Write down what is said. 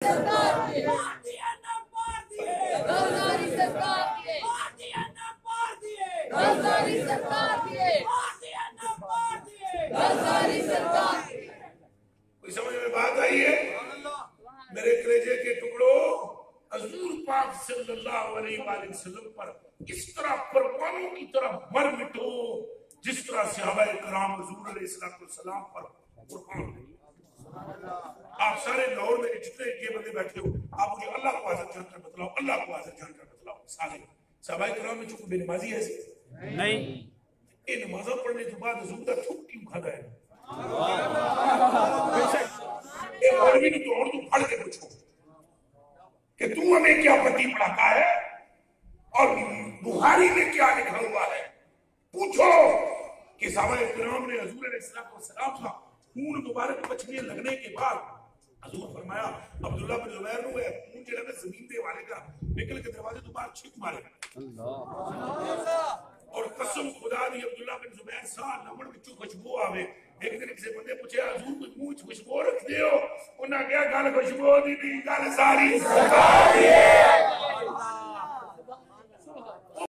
सरकार के मार दिए ना मार दिए गद्दारी सरकार के मार दिए ना मार दिए गद्दारी सरकार के मार दिए ना मार दिए गद्दारी सरकार के। कोई समझ में बात आई है? मेरे कलेजे के टुकड़ों, हजूर पाक सल्लल्लाहु अलैहि वसल्लम पर इस तरह परवानों की तरह मर मिटो जिस तरह सहाबाए किराम हजूर अलैहिस्सलाम पर कुर्बान हुए। आप सारे लाहौर में जितने ये बंदे बैठे हो, आप मुझे अल्लाह को हाजिर जानकर बतलाओ, अल्लाह को हाजिर जानकर बतलाओ। सारे सहाबाए किराम में चूंकि बेनमाजी है नहीं, ये नमाज़ पढ़ने के बाद हजूर का थूक क्यों खाता है? ये मौलवी ने तो और तू पढ़ के पूछो कि तू हमें क्या पति पढ़ाता है और बुखारी में क्या लिखा हुआ है। पूछो कि सहाबाए किराम ने हजूर अलैहिस्सलाम का खून मुबारक बचने लगने के बाद हजूर फरमाया अब्दुल्ला बिन जुबैर ने खून जो है जमीन दे वाले का निकल के दरवाजे तो बाहर छिप मारे और कसम खुदा दी अब्दुल्ला बिन जुबैर सा नमन विचों खुशबू आवे। एक दिन किसी बंदे पूछे हजूर कोई मुंह खुशबू रख दियो, उन्हें क्या गल खुशबू दी नहीं, गल सारी सरकार दी है।